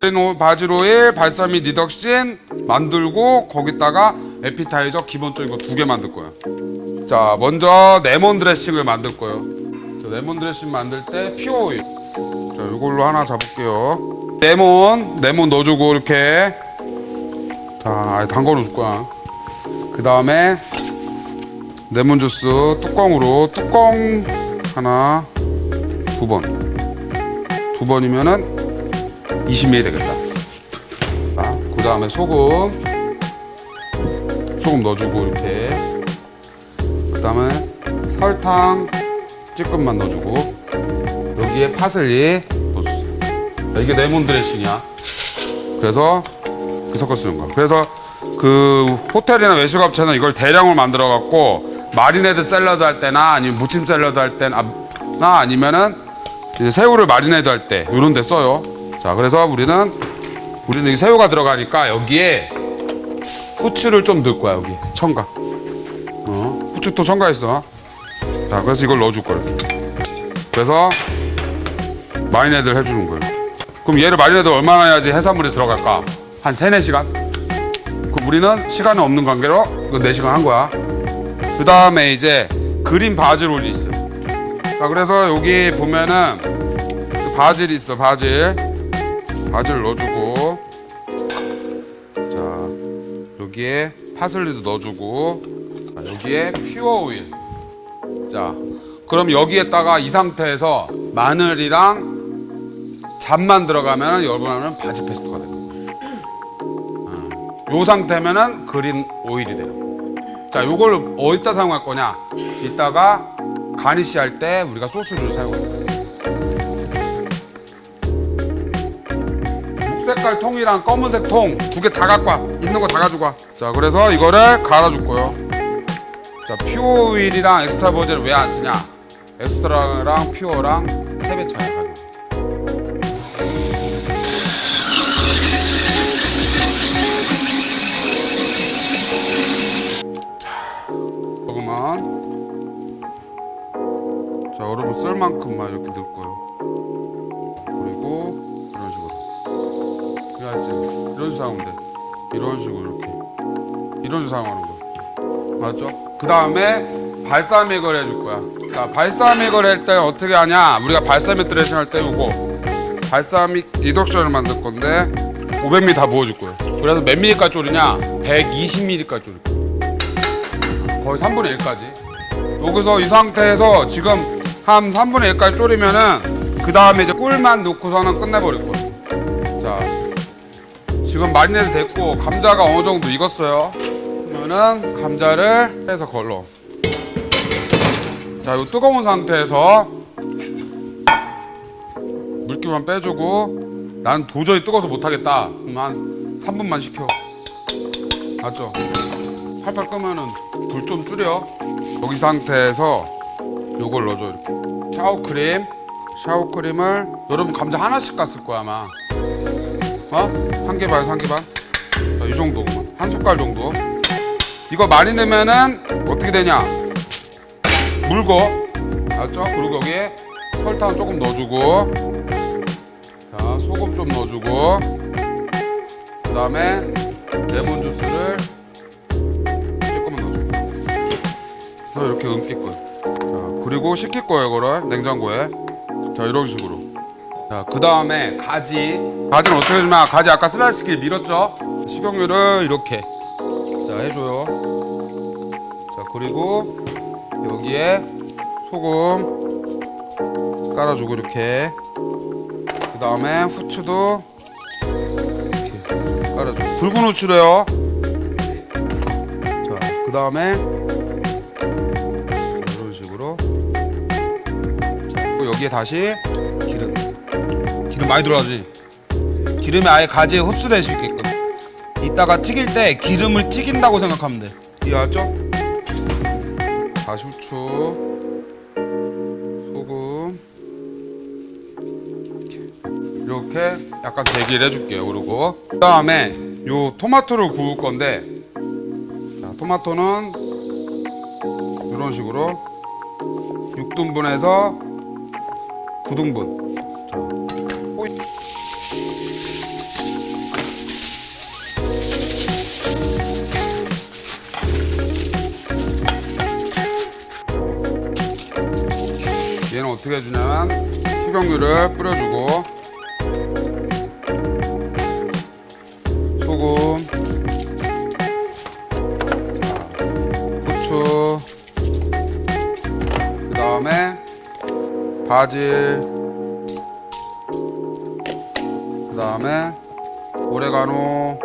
바질 오일, 발사믹 리덕신 만들고 거기다가 에피타이저 기본적인 거 2개 만들 거예요. 자, 먼저 레몬 드레싱을 만들 거예요. 자, 레몬 드레싱 만들 때 피오 오일. 자, 이걸로 하나 잡을게요. 레몬 넣어주고 이렇게. 자, 담궈 줄 거야. 그 다음에 레몬 주스 뚜껑으로 뚜껑 하나 2번 2번이면은 20ml 되겠다. 자, 그 다음에 소금 넣어주고 이렇게. 그 다음에 설탕 찌끔만 넣어주고 여기에 파슬리 넣어주세요. 이게 레몬 드레싱이야. 그래서 섞어 쓰는 거야. 그래서 그 호텔이나 외식업체는 이걸 대량으로 만들어 갖고 마리네드 샐러드 할 때나 아니면 무침 샐러드 할 때나 아니면은 이제 새우를 마리네드 할 때 이런 데 써요. 자, 그래서 우리는 이 새우가 들어가니까 여기에 후추를 좀 넣을 거야. 여기 첨가. 후추 또 첨가했어. 자, 그래서 이걸 넣어줄 거야. 이렇게. 그래서 마리네드를 해주는 거예요. 그럼 얘를 마리네드 얼마나 해야지 해산물이 들어갈까? 한 3-4시간? 그럼 우리는 시간이 없는 관계로 이거 4시간 한 거야. 그 다음에 이제 그린 바질 오일이 있어요. 자, 그래서 여기 보면은 바질이 있어. 바질 넣어주고, 자, 여기에 파슬리도 넣어주고, 자, 여기에 퓨어 오일. 자, 그럼 여기에다가 이 상태에서 마늘이랑 잡만 들어가면 여러분 바질 페스토가 돼요. 요 상태면은 그린 오일이 돼요. 자, 요걸 어디다 사용할 거냐? 이따가 가니쉬 할 때 우리가 소스를 사용할 거예요. 색깔 통이랑 검은색 통 2개 다 갖고 와. 있는 거 다 가지고 와. 자, 그래서 이거를 갈아줄 거예요. 자, 퓨어 오일이랑 엑스트라 버진을 왜 안 쓰냐? 엑스트라랑 퓨어랑 3배 차이야. 조금만. 자, 여러분 쓸 만큼만 이렇게 넣을 거예요. 그리고 이런 식으로. 알지? 이런 식으로 하면 돼. 이런 식으로 이렇게. 이런 식으로 사용하는 거. 맞죠? 그 다음에 발사믹을 해줄 거야. 자, 발사믹을 할 때 어떻게 하냐? 우리가 발사믹 드레싱 할 때 요거 발사믹 리덕션을 만들 건데 500ml 다 부어줄 거예요. 그래서 몇 ml까지 졸이냐? 120ml까지 졸일 거예요. 거의 3분의 1까지. 여기서 이 상태에서 지금 한 3분의 1까지 졸이면은 그 다음에 이제 꿀만 넣고서는 끝내버릴 거예요. 자, 지금 마리네드 됐고 감자가 어느 정도 익었어요. 그러면은 감자를 해서 걸러. 자, 이 뜨거운 상태에서 물기만 빼주고 나는 도저히 뜨거워서 못하겠다. 그럼 한 3분만 식혀. 맞죠? 팔팔 끄면은 불 좀 줄여. 여기 상태에서 요걸 넣어줘. 이렇게 샤워크림을 여러분 감자 하나씩 깠을 거야 아마. 한 개 반, 3개 반. 자, 이 정도구만. 한 숟갈 정도. 이거 많이 넣으면은 어떻게 되냐? 묽어. 알죠? 그리고 여기에 설탕 조금 넣어주고, 자, 소금 좀 넣어주고, 그 다음에 레몬 주스를 조금만 넣어주고. 그래서 이렇게 옮길 거예요. 자, 그리고 식힐 거예요, 이거를 냉장고에. 자, 이런 식으로. 자, 그 다음에 가지는 어떻게 해주냐? 가지 아까 슬라이스길 밀었죠? 식용유를 이렇게 자 해줘요. 자, 그리고 여기에 소금 깔아주고 이렇게. 그 다음에 후추도 이렇게 깔아주고. 붉은 후추래요. 자, 그 다음에 이런 식으로. 자, 그리고 여기에 다시 기름 많이 들어가지. 기름이 아예 가지에 흡수될 수 있게끔. 이따가 튀길 때 기름을 튀긴다고 생각하면 돼. 이해하죠? 다시 후추, 소금 이렇게 약간 대기를 해줄게요. 그리고 그 다음에 요 토마토를 구울 건데, 자, 토마토는 이런 식으로 6등분해서 9등분. 어떻게 해주냐면 식용유를 뿌려주고 소금, 후추, 그 다음에 바질, 그 다음에 오레가노,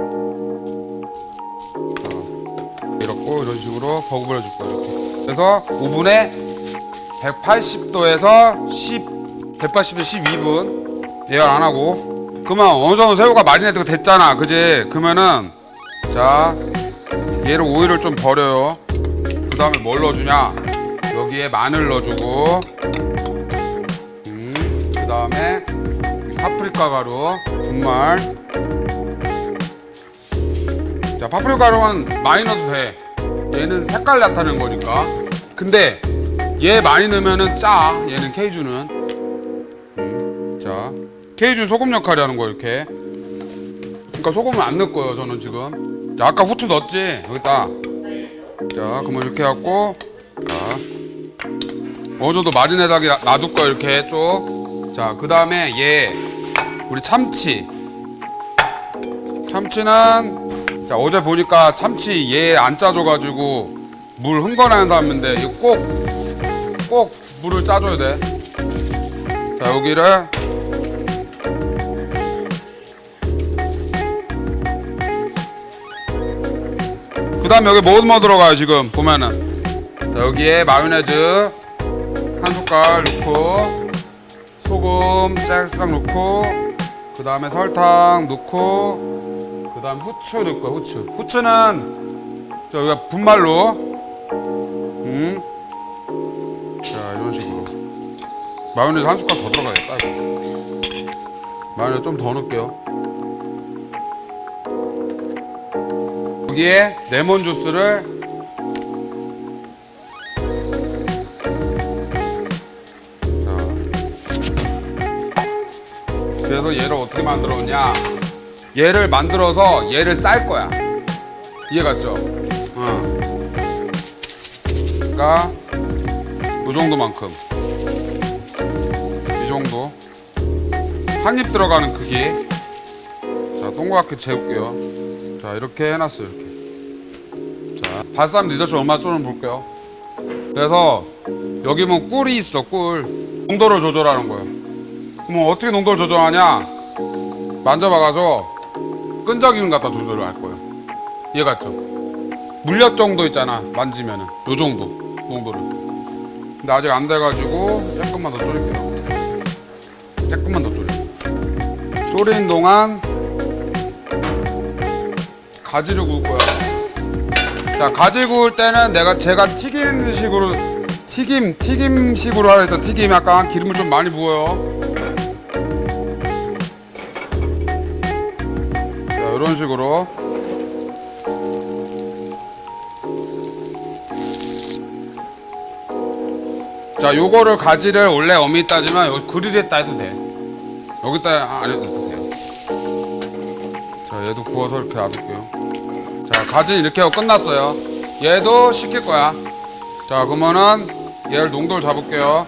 이렇고 이런 식으로 버무려 줄 거예요. 이렇게. 그래서 오븐에 180도에서 180에서 12분 예열 안 하고. 그러면 어느 정도 새우가 마리네이드가 됐잖아, 그지? 그러면은 자 얘를 오일을 좀 버려요. 그 다음에 뭘 넣어주냐? 여기에 마늘 넣어주고, 그 다음에 파프리카 가루, 분말. 자, 파프리카 가루는 많이 넣어도 돼. 얘는 색깔 나타내는 거니까. 근데 얘 많이 넣으면은 짜. 얘는 케이주는. 자, 케이주 소금 역할이 하는 거 이렇게. 그러니까 소금을 안 넣을 거예요, 저는 지금. 자, 아까 후추 넣었지? 여기다. 자, 그러면 이렇게 해갖고, 자, 어느 정도 마리네드하게 놔둘 거예요, 이렇게 쭉. 자, 그 다음에 얘, 우리 참치. 참치는, 자, 어제 보니까 참치 얘 안 짜줘가지고 물 흥건하는 사람인데, 이거 꼭 물을 짜줘야 돼. 자, 여기를. 그 다음 여기 뭐 들어가요, 지금 보면은. 자, 여기에 마요네즈 한 숟갈 넣고, 소금 짝싹 넣고, 그 다음에 설탕 넣고, 그 다음 후추 넣을 거야. 후추는 자, 여기가 분말로. 자, 이런 식으로. 마요네즈 한 숟갈 더 들어가겠다, 이거. 마요네즈 좀 더 넣을게요. 여기에 레몬 주스를 그래서 얘를 어떻게 만들었냐? 얘를 만들어서 얘를 쌀 거야. 이해 갔죠? 그러니까 이 정도만큼, 이 정도 한 입 들어가는 크기. 자, 동그랗게 재울게요. 자, 이렇게 해놨어요. 이렇게. 자, 발사믹 리더십 얼마 쪼는 볼게요. 그래서 여기 보면 꿀이 있어. 꿀 농도를 조절하는 거예요. 그럼 어떻게 농도를 조절하냐? 만져봐가지고 끈적임을 갖다 조절을 할 거예요. 이해 갔죠? 물엿 정도 있잖아, 만지면은 요 정도 농도를. 근데 아직 안 돼가지고 조금만 더 졸일게요. 조금만 더 졸여. 졸이는 동안 가지를 구울 거야. 자, 가지 구울 때는 제가 튀김식으로 하려 했던 튀김. 약간 기름을 좀 많이 부어요. 자, 이런 식으로. 자, 요거를 가지를 원래 엄밀히 따지면 여기 그릴에다 해도 돼. 여기다 안 해도 돼요. 자, 얘도 구워서 이렇게 놔둘게요. 자, 가지는 이렇게 하고 끝났어요. 얘도 식힐 거야. 자, 그러면은 얘를 농도를 잡을게요.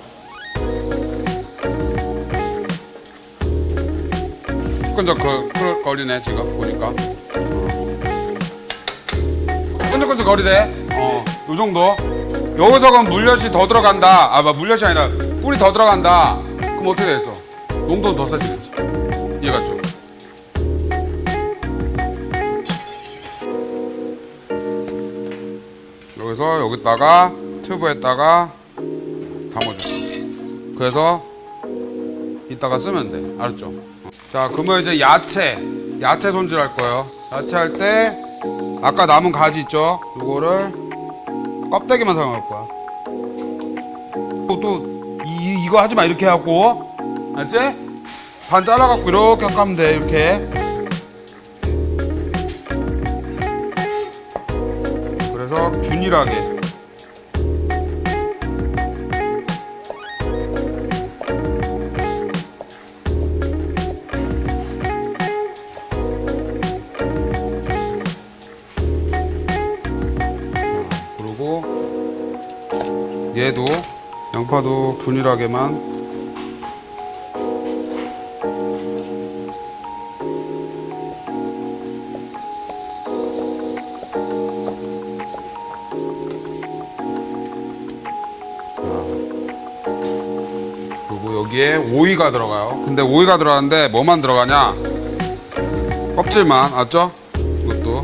끈적거리네 지금 보니까. 끈적끈적 거리네. 요 정도. 여기서 그럼 물엿이 더 들어간다. 물엿이 아니라 꿀이 더 들어간다. 그럼 어떻게 되겠어? 농도는 더 세지겠지. 이해 갔죠? 여기서 여기다가 튜브에다가 담아줘. 그래서 이따가 쓰면 돼. 알았죠? 자, 그러면 이제 야채 손질할 거예요. 야채 할 때 아까 남은 가지 있죠? 이거를 껍데기만 사용할 거야. 이거 하지 마. 이렇게 하고, 알았지? 반 잘라갖고 이렇게 하면 돼. 이렇게. 그래서 균일하게. 그리고 얘도 양파도 균일하게만. 여기에 오이가 들어가요. 근데 오이가 들어가는데 뭐만 들어가냐? 껍질만, 알죠? 이것도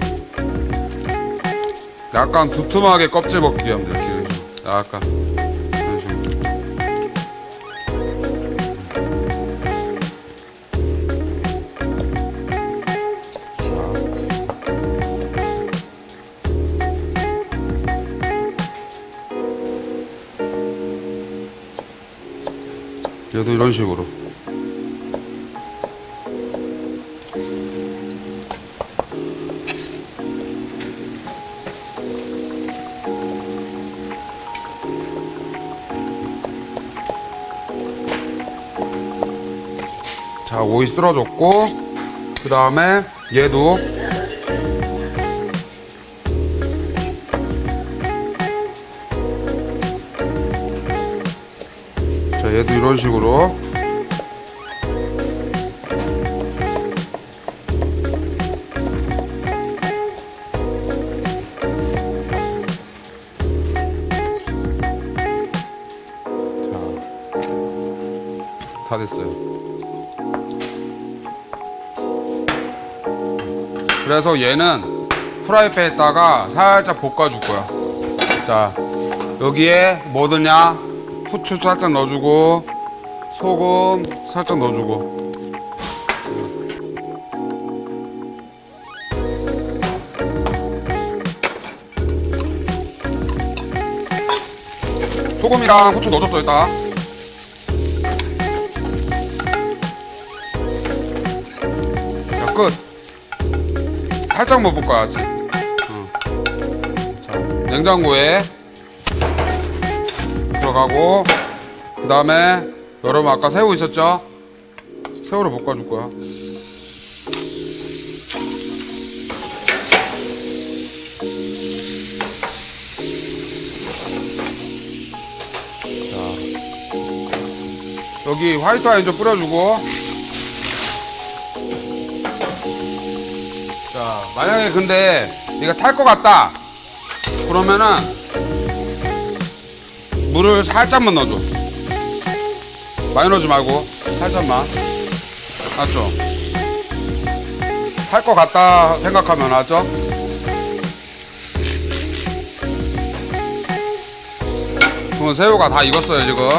약간 두툼하게 껍질 벗기게 하면 돼요. 이렇게 약간 이런 식으로. 얘도 이런 식으로. 자, 오이 쓸어줬고, 그 다음에 얘도 자, 얘도 이런 식으로. 자, 다 됐어요. 그래서 얘는 프라이팬에다가 살짝 볶아줄 거야. 자, 여기에 뭐 넣냐? 후추 살짝 넣어주고, 소금 살짝 넣어주고. 소금이랑 후추 넣어줬어, 이따. 자, 끝. 살짝만 볶아야지. 자, 냉장고에 들어가고, 그 다음에 여러분 아까 새우 있었죠? 새우를 볶아줄 거야. 자, 여기 화이트 와인 좀 뿌려주고. 자, 만약에 근데 네가 탈 것 같다 그러면은 물을 살짝만 넣어줘. 많이 넣지 말고 살짝만. 알았죠? 탈 것 같다 생각하면, 알았죠? 그러면 새우가 다 익었어요 지금.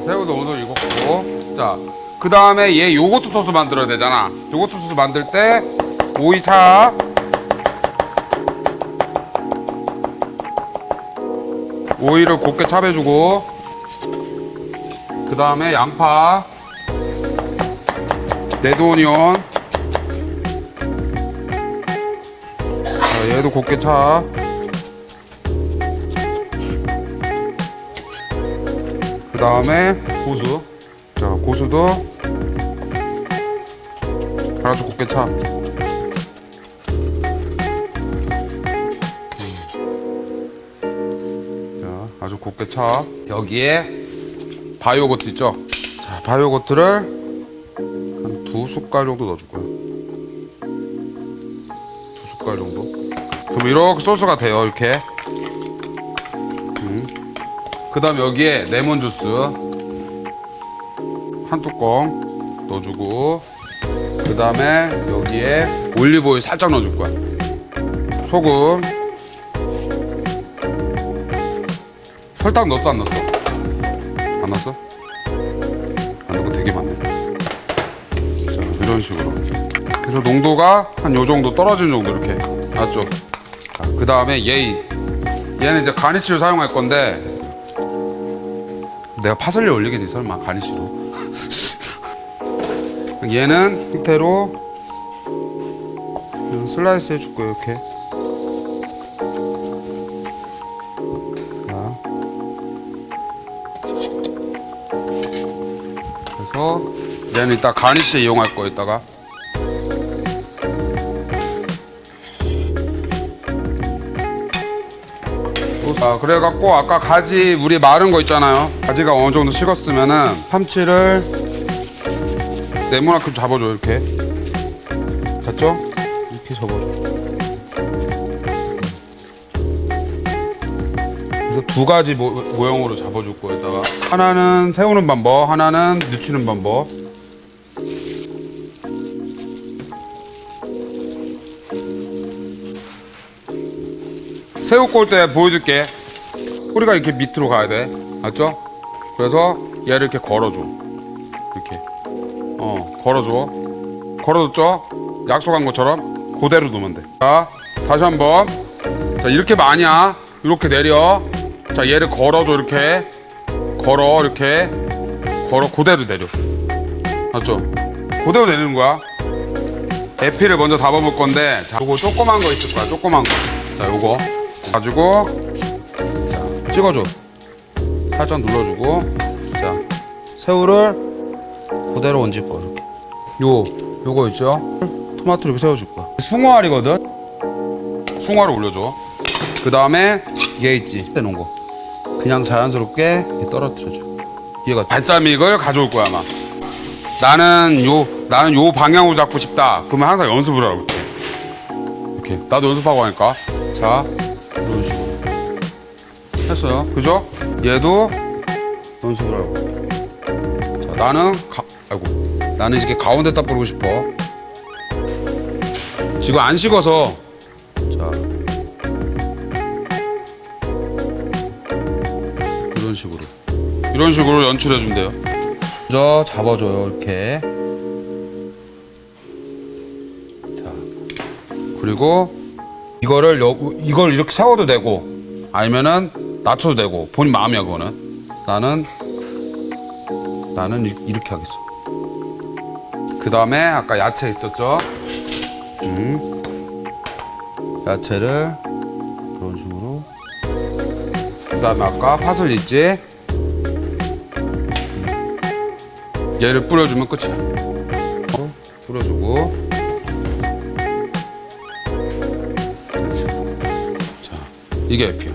새우도 오늘 익었고. 자, 그 다음에 얘 요거트 소스 만들어야 되잖아. 요거트 소스 만들 때 오이차, 오이를 곱게 차배주고, 그 다음에 양파, 레드오니온. 자, 얘도 곱게 차. 그 다음에 고수. 자, 고수도 아주 곱게 차. 자, 아주 곱게 차. 여기에 바이오거트 있죠? 자, 바이오거트를 한 2숟갈 정도 넣어줄 거야. 2숟갈 정도. 그럼 이렇게 소스가 돼요, 이렇게. 그 다음 여기에 레몬 주스 한 뚜껑 넣어주고, 그 다음에 여기에 올리브오일 살짝 넣어줄 거야. 소금. 설탕 넣었어, 안 넣었어? 안 넣었어? 안 넣고 되게 많네. 자, 이런 식으로. 그래서 농도가 한 요 정도 떨어지는 정도 이렇게. 알았죠? 그 다음에 얘는 이제 가니쉬를 사용할 건데, 내가 파슬리 올리겠니 설마 가니쉬로. 얘는 형태로 슬라이스 해줄 거예요, 이렇게. 자, 그래서 얘는 이따 가니쉬에 이용할 거예요, 이따가. 자, 그래갖고 아까 가지 물이 마른 거 있잖아요. 가지가 어느 정도 식었으면은 참치를 네모나게 잡아줘. 이렇게 됐죠? 이렇게 접어줘. 그래서 두 가지 모형으로 잡아줄 거에다가 하나는 세우는 방법, 하나는 늦추는 방법. 새우 꼴 때 보여줄게. 꼬리가 이렇게 밑으로 가야 돼. 맞죠? 그래서 얘를 이렇게 걸어줘. 이렇게. 걸어줘. 걸어줬죠? 약속한 것처럼 그대로 놓으면 돼. 자, 다시 한번. 자, 이렇게 마냐? 이렇게 내려. 자, 얘를 걸어줘. 이렇게. 걸어. 이렇게. 걸어. 그대로 내려. 맞죠? 그대로 내리는 거야. 에피를 먼저 잡아볼 건데, 자, 요거 조그만 거 있을 거야. 조그만 거. 자, 요거. 가지고, 자, 찍어줘. 살짝 눌러주고, 자, 새우를 그대로 얹을 거야. 이렇게. 요거 있죠? 토마토 이렇게 세워줄 거야. 숭어알이거든? 숭어알을 올려줘. 그 다음에 얘 있지? 해놓은 거. 그냥 자연스럽게 떨어뜨려줘. 얘가 발사믹을 가져올 거야, 아마. 나는 요 방향으로 잡고 싶다. 그러면 항상 연습을 하라고. 이렇게. 나도 연습하고 하니까. 자, 이런 식으로. 했어요. 그죠? 얘도 연습을 하고. 자, 나는 이렇게 가운데 딱 부르고 싶어. 지금 안 식어서. 자. 이런 식으로 연출해주면 돼요. 먼저 잡아줘요. 이렇게. 자. 그리고 이걸 이렇게 세워도 되고 아니면은 낮춰도 되고 본인 마음이야 그거는. 나는 이렇게 하겠어. 그 다음에 아까 야채 있었죠? 야채를 이런 식으로. 그 다음에 아까 파슬리 있지? 얘를 뿌려주면 끝이야. 뿌려주고. 자, 이게 에피야.